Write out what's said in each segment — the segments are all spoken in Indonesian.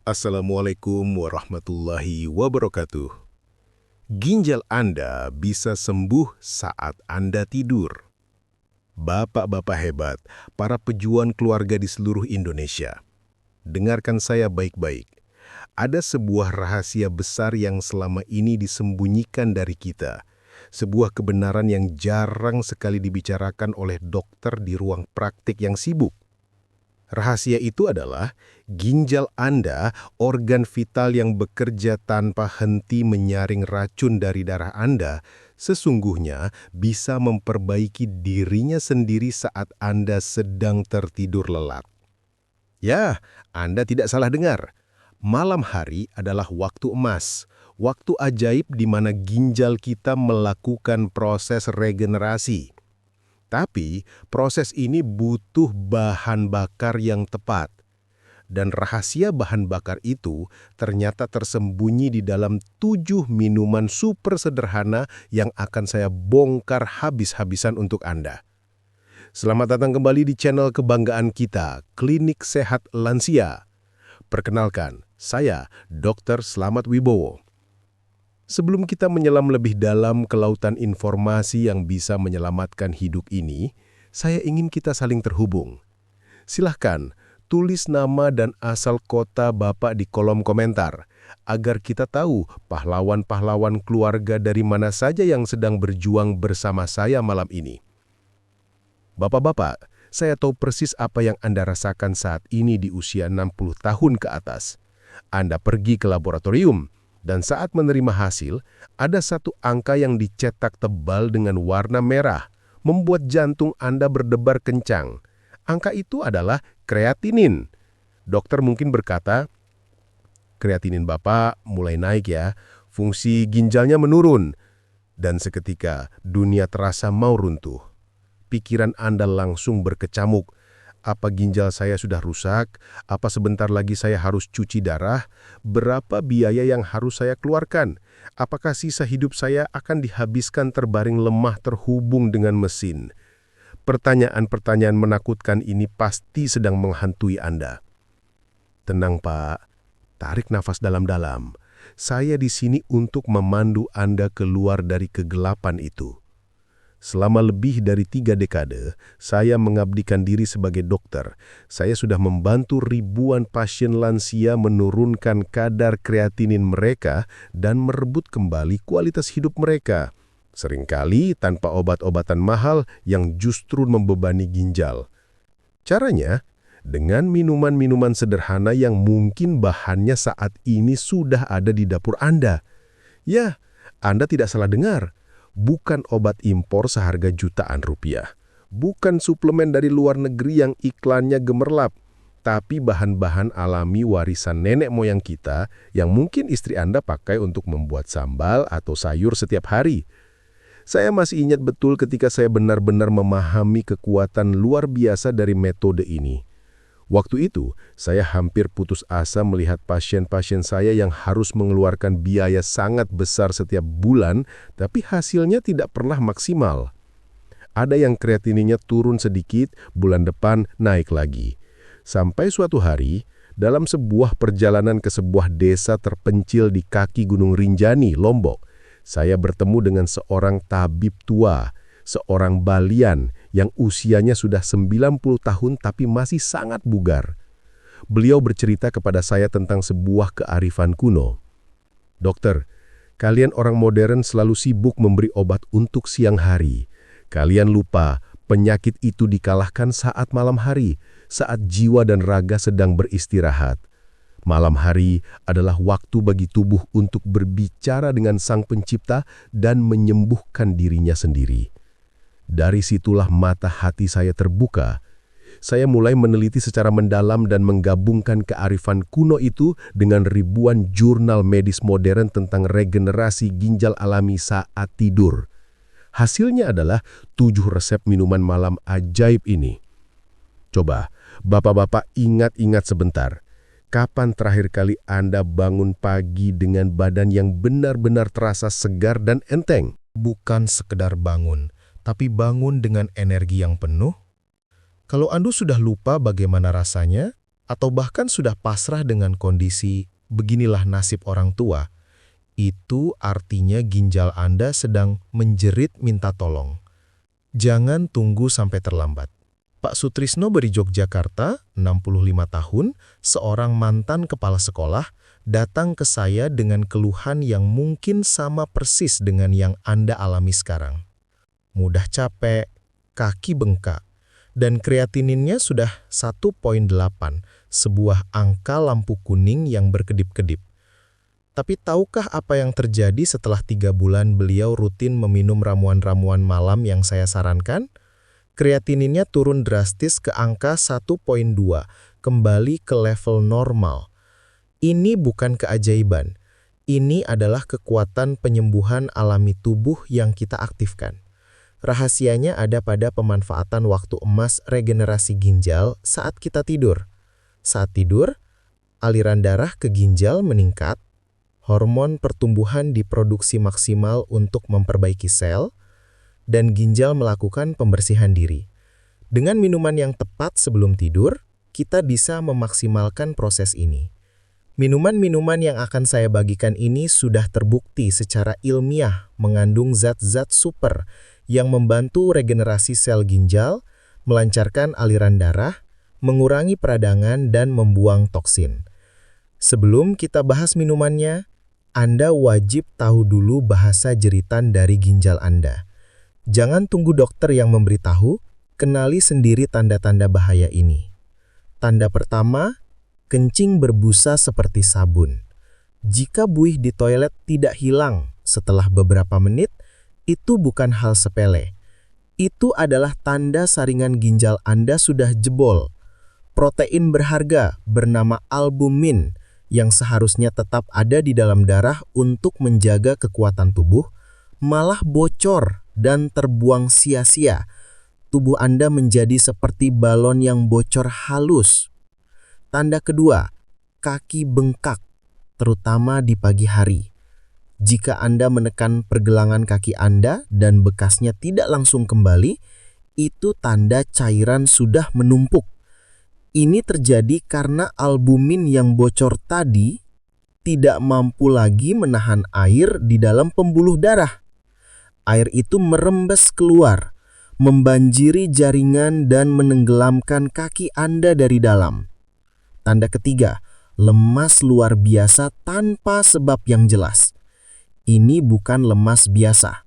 Assalamualaikum warahmatullahi wabarakatuh. Ginjal Anda bisa sembuh saat Anda tidur. Bapak-bapak hebat, para pejuang keluarga di seluruh Indonesia. Dengarkan saya baik-baik. Ada sebuah rahasia besar yang selama ini disembunyikan dari kita. Sebuah kebenaran yang jarang sekali dibicarakan oleh dokter di ruang praktik yang sibuk. Rahasia itu adalah ginjal Anda, organ vital yang bekerja tanpa henti menyaring racun dari darah Anda, sesungguhnya bisa memperbaiki dirinya sendiri saat Anda sedang tertidur lelap. Ya, Anda tidak salah dengar. Malam hari adalah waktu emas, waktu ajaib di mana ginjal kita melakukan proses regenerasi. Tapi, proses ini butuh bahan bakar yang tepat. Dan rahasia bahan bakar itu ternyata tersembunyi di dalam 7 minuman super sederhana yang akan saya bongkar habis-habisan untuk Anda. Selamat datang kembali di channel kebanggaan kita, Klinik Sehat Lansia. Perkenalkan, saya Dr. Slamet Wibowo. Sebelum kita menyelam lebih dalam ke lautan informasi yang bisa menyelamatkan hidup ini, saya ingin kita saling terhubung. Silahkan, tulis nama dan asal kota Bapak di kolom komentar, agar kita tahu pahlawan-pahlawan keluarga dari mana saja yang sedang berjuang bersama saya malam ini. Bapak-bapak, saya tahu persis apa yang Anda rasakan saat ini di usia 60 tahun ke atas. Anda pergi ke laboratorium, dan saat menerima hasil, ada satu angka yang dicetak tebal dengan warna merah, membuat jantung Anda berdebar kencang. Angka itu adalah kreatinin. Dokter mungkin berkata, kreatinin Bapak mulai naik ya, fungsi ginjalnya menurun. Dan seketika dunia terasa mau runtuh. Pikiran Anda langsung berkecamuk. Apa ginjal saya sudah rusak? Apa sebentar lagi saya harus cuci darah? Berapa biaya yang harus saya keluarkan? Apakah sisa hidup saya akan dihabiskan terbaring lemah terhubung dengan mesin? Pertanyaan-pertanyaan menakutkan ini pasti sedang menghantui Anda. Tenang Pak, tarik nafas dalam-dalam. Saya di sini untuk memandu Anda keluar dari kegelapan itu. Selama lebih dari 3 dekade, saya mengabdikan diri sebagai dokter. Saya sudah membantu ribuan pasien lansia menurunkan kadar kreatinin mereka dan merebut kembali kualitas hidup mereka. Seringkali tanpa obat-obatan mahal yang justru membebani ginjal. Caranya, dengan minuman-minuman sederhana yang mungkin bahannya saat ini sudah ada di dapur Anda. Ya, Anda tidak salah dengar. Bukan obat impor seharga jutaan rupiah. Bukan suplemen dari luar negeri yang iklannya gemerlap. Tapi bahan-bahan alami warisan nenek moyang kita yang mungkin istri Anda pakai untuk membuat sambal atau sayur setiap hari. Saya masih ingat betul ketika saya benar-benar memahami kekuatan luar biasa dari metode ini. Waktu itu, saya hampir putus asa melihat pasien-pasien saya yang harus mengeluarkan biaya sangat besar setiap bulan, tapi hasilnya tidak pernah maksimal. Ada yang kreatininnya turun sedikit, bulan depan naik lagi. Sampai suatu hari, dalam sebuah perjalanan ke sebuah desa terpencil di kaki Gunung Rinjani, Lombok, saya bertemu dengan seorang tabib tua, seorang Balian yang usianya sudah 90 tahun tapi masih sangat bugar. Beliau bercerita kepada saya tentang sebuah kearifan kuno. Dokter, kalian orang modern selalu sibuk memberi obat untuk siang hari. Kalian lupa penyakit itu dikalahkan saat malam hari, saat jiwa dan raga sedang beristirahat. Malam hari adalah waktu bagi tubuh untuk berbicara dengan Sang Pencipta dan menyembuhkan dirinya sendiri. Dari situlah mata hati saya terbuka. Saya mulai meneliti secara mendalam dan menggabungkan kearifan kuno itu dengan ribuan jurnal medis modern tentang regenerasi ginjal alami saat tidur. Hasilnya adalah 7 resep minuman malam ajaib ini. Coba, bapak-bapak ingat-ingat sebentar. Kapan terakhir kali Anda bangun pagi dengan badan yang benar-benar terasa segar dan enteng? Bukan sekedar bangun, tapi bangun dengan energi yang penuh. Kalau Anda sudah lupa bagaimana rasanya, atau bahkan sudah pasrah dengan kondisi beginilah nasib orang tua, itu artinya ginjal Anda sedang menjerit minta tolong. Jangan tunggu sampai terlambat. Pak Sutrisno dari Yogyakarta, 65 tahun, seorang mantan kepala sekolah, datang ke saya dengan keluhan yang mungkin sama persis dengan yang Anda alami sekarang. Mudah capek, kaki bengkak, dan kreatininnya sudah 1,8, sebuah angka lampu kuning yang berkedip-kedip. Tapi tahukah apa yang terjadi setelah 3 bulan beliau rutin meminum ramuan-ramuan malam yang saya sarankan? Kreatininnya turun drastis ke angka 1,2, kembali ke level normal. Ini bukan keajaiban. Ini adalah kekuatan penyembuhan alami tubuh yang kita aktifkan. Rahasianya ada pada pemanfaatan waktu emas regenerasi ginjal saat kita tidur. Saat tidur, aliran darah ke ginjal meningkat, hormon pertumbuhan diproduksi maksimal untuk memperbaiki sel, dan ginjal melakukan pembersihan diri. Dengan minuman yang tepat sebelum tidur, kita bisa memaksimalkan proses ini. Minuman-minuman yang akan saya bagikan ini sudah terbukti secara ilmiah mengandung zat-zat super yang membantu regenerasi sel ginjal, melancarkan aliran darah, mengurangi peradangan, dan membuang toksin. Sebelum kita bahas minumannya, Anda wajib tahu dulu bahasa jeritan dari ginjal Anda. Jangan tunggu dokter yang memberitahu, kenali sendiri tanda-tanda bahaya ini. Tanda pertama, kencing berbusa seperti sabun. Jika buih di toilet tidak hilang setelah beberapa menit, itu bukan hal sepele. Itu adalah tanda saringan ginjal Anda sudah jebol. Protein berharga bernama albumin yang seharusnya tetap ada di dalam darah untuk menjaga kekuatan tubuh, malah bocor dan terbuang sia-sia. Tubuh Anda menjadi seperti balon yang bocor halus. Tanda kedua, kaki bengkak, terutama di pagi hari. Jika Anda menekan pergelangan kaki Anda dan bekasnya tidak langsung kembali, itu tanda cairan sudah menumpuk. Ini terjadi karena albumin yang bocor tadi tidak mampu lagi menahan air di dalam pembuluh darah. Air itu merembes keluar, membanjiri jaringan dan menenggelamkan kaki Anda dari dalam. Tanda ketiga, lemas luar biasa tanpa sebab yang jelas. Ini bukan lemas biasa.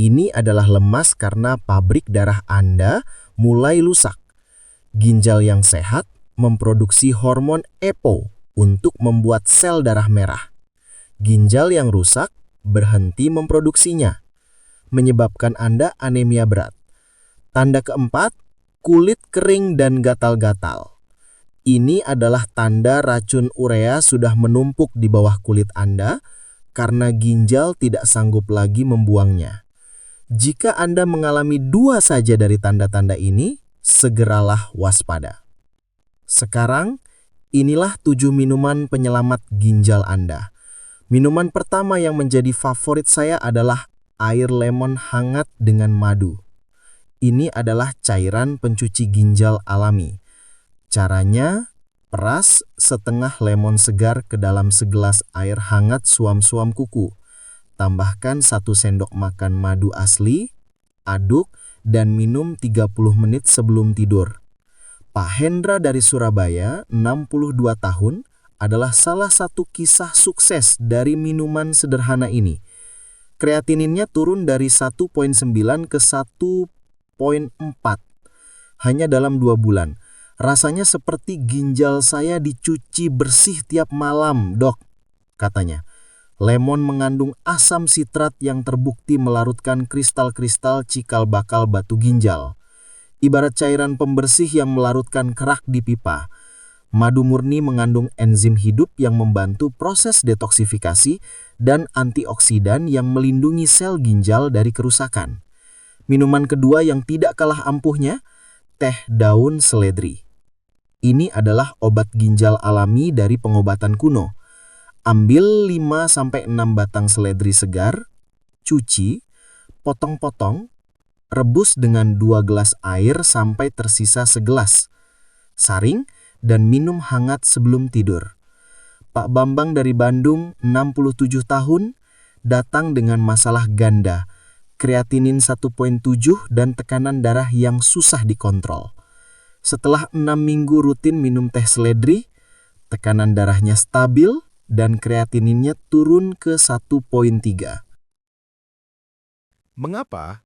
Ini adalah lemas karena pabrik darah Anda mulai rusak. Ginjal yang sehat memproduksi hormon EPO untuk membuat sel darah merah. Ginjal yang rusak berhenti memproduksinya, menyebabkan Anda anemia berat. Tanda keempat, kulit kering dan gatal-gatal. Ini adalah tanda racun urea sudah menumpuk di bawah kulit Anda karena ginjal tidak sanggup lagi membuangnya. Jika Anda mengalami 2 saja dari tanda-tanda ini, segeralah waspada. Sekarang, inilah 7 minuman penyelamat ginjal Anda. Minuman pertama yang menjadi favorit saya adalah air lemon hangat dengan madu. Ini adalah cairan pencuci ginjal alami. Caranya, peras setengah lemon segar ke dalam segelas air hangat suam-suam kuku. Tambahkan 1 sendok makan madu asli, aduk, dan minum 30 menit sebelum tidur. Pak Hendra dari Surabaya, 62 tahun, adalah salah satu kisah sukses dari minuman sederhana ini. Kreatininnya turun dari 1,9 ke 1,4 hanya dalam 2 bulan. Rasanya seperti ginjal saya dicuci bersih tiap malam, dok, katanya. Lemon mengandung asam sitrat yang terbukti melarutkan kristal-kristal cikal bakal batu ginjal. Ibarat cairan pembersih yang melarutkan kerak di pipa. Madu murni mengandung enzim hidup yang membantu proses detoksifikasi dan antioksidan yang melindungi sel ginjal dari kerusakan. Minuman kedua yang tidak kalah ampuhnya, teh daun seledri. Ini adalah obat ginjal alami dari pengobatan kuno. Ambil 5-6 batang seledri segar, cuci, potong-potong, rebus dengan 2 gelas air sampai tersisa segelas. Saring dan minum hangat sebelum tidur. Pak Bambang dari Bandung, 67 tahun, datang dengan masalah ganda, kreatinin 1,7 dan tekanan darah yang susah dikontrol. Setelah 6 minggu rutin minum teh seledri, tekanan darahnya stabil dan kreatininnya turun ke 1,3. Mengapa?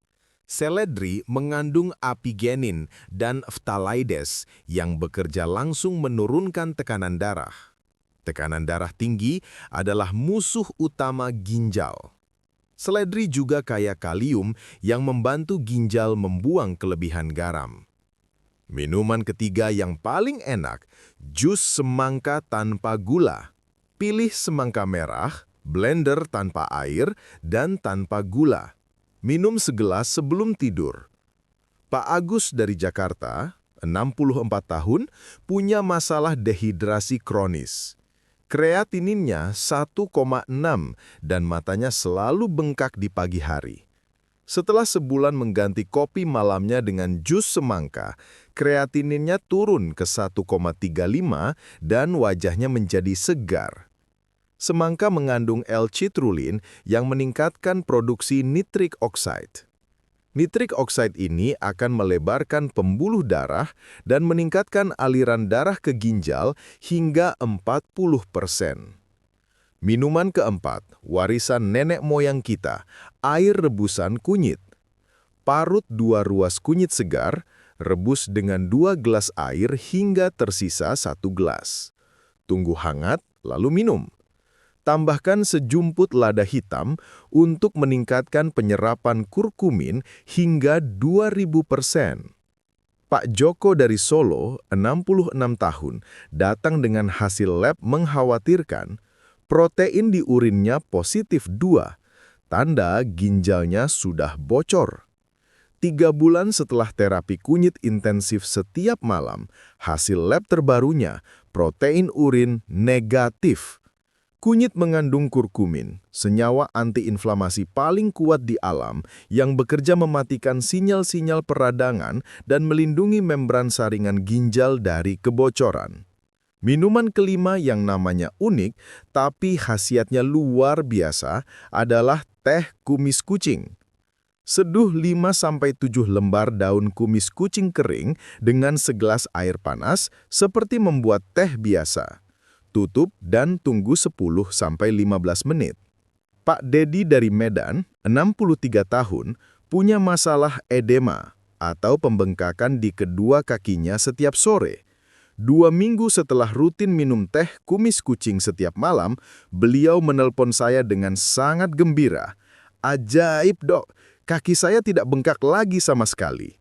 Seledri mengandung apigenin dan phthalate yang bekerja langsung menurunkan tekanan darah. Tekanan darah tinggi adalah musuh utama ginjal. Seledri juga kaya kalium yang membantu ginjal membuang kelebihan garam. Minuman ketiga yang paling enak, jus semangka tanpa gula. Pilih semangka merah, blender tanpa air, dan tanpa gula. Minum segelas sebelum tidur. Pak Agus dari Jakarta, 64 tahun, punya masalah dehidrasi kronis. Kreatininnya 1,6 dan matanya selalu bengkak di pagi hari. Setelah sebulan mengganti kopi malamnya dengan jus semangka, kreatininnya turun ke 1,35 dan wajahnya menjadi segar. Semangka mengandung L-citrulline yang meningkatkan produksi nitric oxide. Nitric oxide ini akan melebarkan pembuluh darah dan meningkatkan aliran darah ke ginjal hingga 40%. Minuman keempat, warisan nenek moyang kita, air rebusan kunyit. Parut 2 ruas kunyit segar, rebus dengan 2 gelas air hingga tersisa 1 gelas. Tunggu hangat, lalu minum. Tambahkan sejumput lada hitam untuk meningkatkan penyerapan kurkumin hingga 2000%. Pak Joko dari Solo, 66 tahun, datang dengan hasil lab mengkhawatirkan. Protein di urinnya positif 2, tanda ginjalnya sudah bocor. 3 bulan setelah terapi kunyit intensif setiap malam, hasil lab terbarunya, protein urin negatif. Kunyit mengandung kurkumin, senyawa antiinflamasi paling kuat di alam yang bekerja mematikan sinyal-sinyal peradangan dan melindungi membran saringan ginjal dari kebocoran. Minuman kelima yang namanya unik tapi khasiatnya luar biasa adalah teh kumis kucing. Seduh 5-7 lembar daun kumis kucing kering dengan segelas air panas seperti membuat teh biasa. Tutup dan tunggu 10-15 menit. Pak Dedi dari Medan, 63 tahun, punya masalah edema atau pembengkakan di kedua kakinya setiap sore. 2 minggu setelah rutin minum teh kumis kucing setiap malam, beliau menelpon saya dengan sangat gembira. Ajaib dok, kaki saya tidak bengkak lagi sama sekali.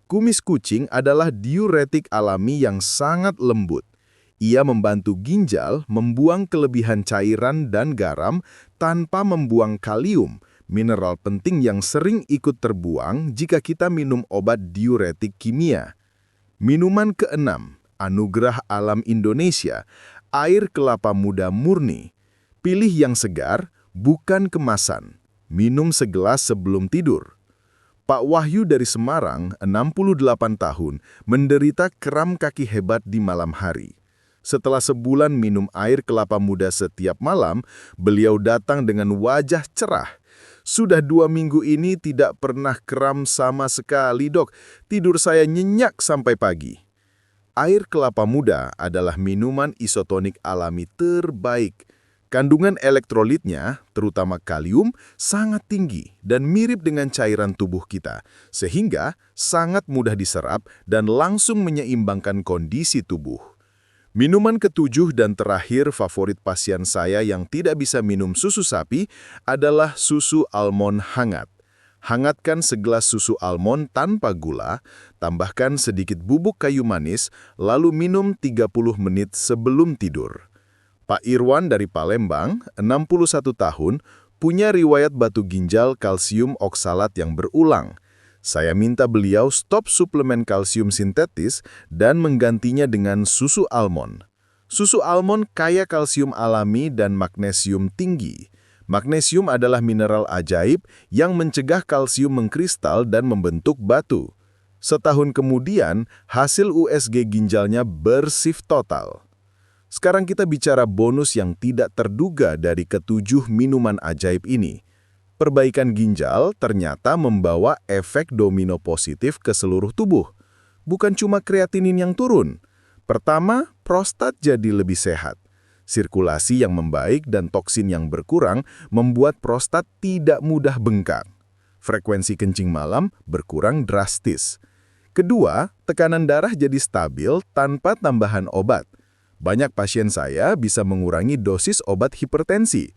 Kumis kucing adalah diuretik alami yang sangat lembut. Ia membantu ginjal membuang kelebihan cairan dan garam tanpa membuang kalium, mineral penting yang sering ikut terbuang jika kita minum obat diuretik kimia. Minuman keenam, anugerah alam Indonesia, air kelapa muda murni. Pilih yang segar, bukan kemasan. Minum segelas sebelum tidur. Pak Wahyu dari Semarang, 68 tahun, menderita kram kaki hebat di malam hari. Setelah sebulan minum air kelapa muda setiap malam, beliau datang dengan wajah cerah. Sudah 2 minggu ini tidak pernah kram sama sekali, dok. Tidur saya nyenyak sampai pagi. Air kelapa muda adalah minuman isotonik alami terbaik. Kandungan elektrolitnya, terutama kalium, sangat tinggi dan mirip dengan cairan tubuh kita, sehingga sangat mudah diserap dan langsung menyeimbangkan kondisi tubuh. Minuman ketujuh dan terakhir favorit pasien saya yang tidak bisa minum susu sapi adalah susu almond hangat. Hangatkan segelas susu almond tanpa gula, tambahkan sedikit bubuk kayu manis, lalu minum 30 menit sebelum tidur. Pak Irwan dari Palembang, 61 tahun, punya riwayat batu ginjal kalsium oksalat yang berulang. Saya minta beliau stop suplemen kalsium sintetis dan menggantinya dengan susu almond. Susu almond kaya kalsium alami dan magnesium tinggi. Magnesium adalah mineral ajaib yang mencegah kalsium mengkristal dan membentuk batu. Setahun kemudian, hasil USG ginjalnya bersih total. Sekarang kita bicara bonus yang tidak terduga dari ketujuh minuman ajaib ini. Perbaikan ginjal ternyata membawa efek domino positif ke seluruh tubuh. Bukan cuma kreatinin yang turun. Pertama, prostat jadi lebih sehat. Sirkulasi yang membaik dan toksin yang berkurang membuat prostat tidak mudah bengkak. Frekuensi kencing malam berkurang drastis. Kedua, tekanan darah jadi stabil tanpa tambahan obat. Banyak pasien saya bisa mengurangi dosis obat hipertensi.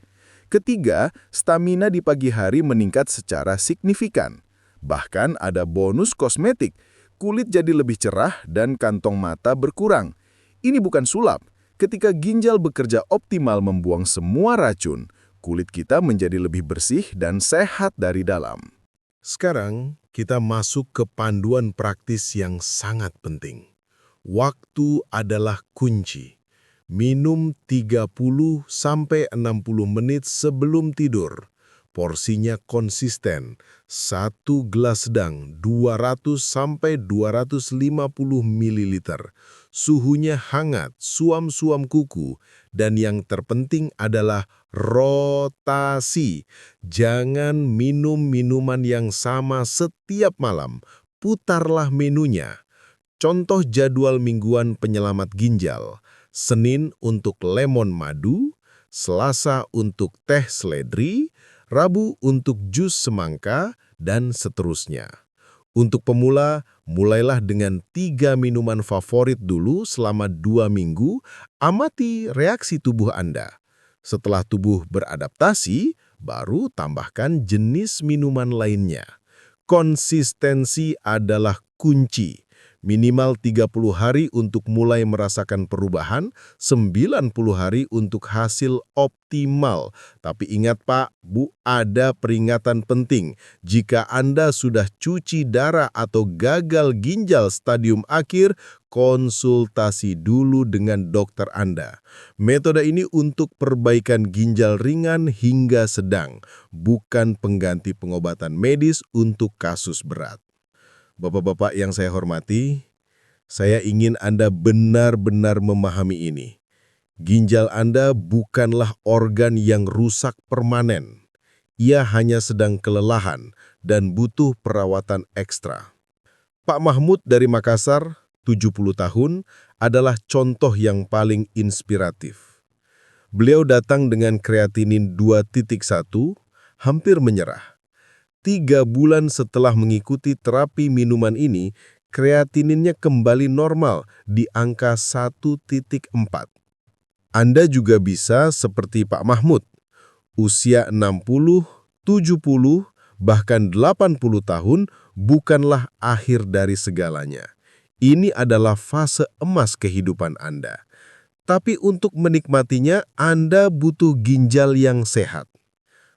Ketiga, stamina di pagi hari meningkat secara signifikan. Bahkan ada bonus kosmetik, kulit jadi lebih cerah dan kantong mata berkurang. Ini bukan sulap. Ketika ginjal bekerja optimal membuang semua racun, kulit kita menjadi lebih bersih dan sehat dari dalam. Sekarang, kita masuk ke panduan praktis yang sangat penting. Waktu adalah kunci. Minum 30-60 menit sebelum tidur. Porsinya konsisten. 1 gelas sedang 200-250 ml. Suhunya hangat, suam-suam kuku. Dan yang terpenting adalah rotasi. Jangan minum minuman yang sama setiap malam. Putarlah menunya. Contoh jadwal mingguan penyelamat ginjal. Senin untuk lemon madu, Selasa untuk teh seledri, Rabu untuk jus semangka, dan seterusnya. Untuk pemula, mulailah dengan 3 minuman favorit dulu selama 2 minggu, amati reaksi tubuh Anda. Setelah tubuh beradaptasi, baru tambahkan jenis minuman lainnya. Konsistensi adalah kunci. Minimal 30 hari untuk mulai merasakan perubahan, 90 hari untuk hasil optimal. Tapi ingat Pak, Bu, ada peringatan penting. Jika Anda sudah cuci darah atau gagal ginjal stadium akhir, konsultasi dulu dengan dokter Anda. Metode ini untuk perbaikan ginjal ringan hingga sedang, bukan pengganti pengobatan medis untuk kasus berat. Bapak-bapak yang saya hormati, saya ingin Anda benar-benar memahami ini. Ginjal Anda bukanlah organ yang rusak permanen. Ia hanya sedang kelelahan dan butuh perawatan ekstra. Pak Mahmud dari Makassar, 70 tahun, adalah contoh yang paling inspiratif. Beliau datang dengan kreatinin 2.1, hampir menyerah. 3 bulan setelah mengikuti terapi minuman ini, kreatininnya kembali normal di angka 1.4. Anda juga bisa seperti Pak Mahmud. Usia 60, 70, bahkan 80 tahun bukanlah akhir dari segalanya. Ini adalah fase emas kehidupan Anda. Tapi untuk menikmatinya, Anda butuh ginjal yang sehat.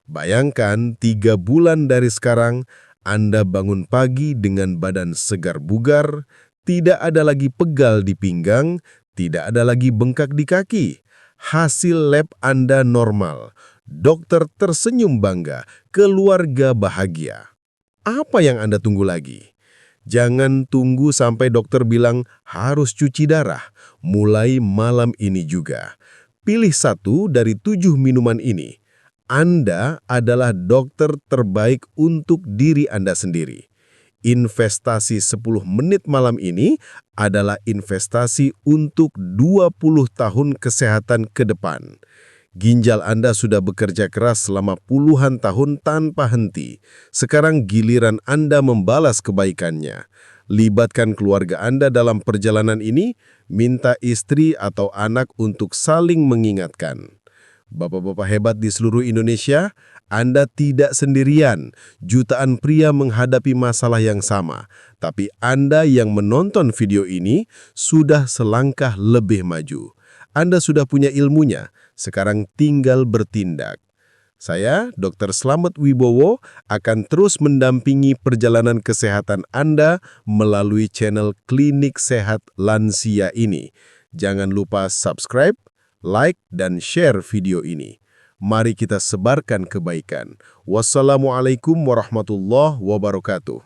Bayangkan 3 bulan dari sekarang, Anda bangun pagi dengan badan segar bugar, tidak ada lagi pegal di pinggang, tidak ada lagi bengkak di kaki. Hasil lab Anda normal, dokter tersenyum bangga, keluarga bahagia. Apa yang Anda tunggu lagi? Jangan tunggu sampai dokter bilang harus cuci darah, mulai malam ini juga. Pilih 1 dari 7 minuman ini. Anda adalah dokter terbaik untuk diri Anda sendiri. Investasi 10 menit malam ini adalah investasi untuk 20 tahun kesehatan ke depan. Ginjal Anda sudah bekerja keras selama puluhan tahun tanpa henti. Sekarang giliran Anda membalas kebaikannya. Libatkan keluarga Anda dalam perjalanan ini, minta istri atau anak untuk saling mengingatkan. Bapak-bapak hebat di seluruh Indonesia, Anda tidak sendirian. Jutaan pria menghadapi masalah yang sama. Tapi Anda yang menonton video ini sudah selangkah lebih maju. Anda sudah punya ilmunya, sekarang tinggal bertindak. Saya, Dr. Slamet Wibowo, akan terus mendampingi perjalanan kesehatan Anda melalui channel Klinik Sehat Lansia ini. Jangan lupa subscribe, like, dan share video ini. Mari kita sebarkan kebaikan. Wassalamualaikum warahmatullahi wabarakatuh.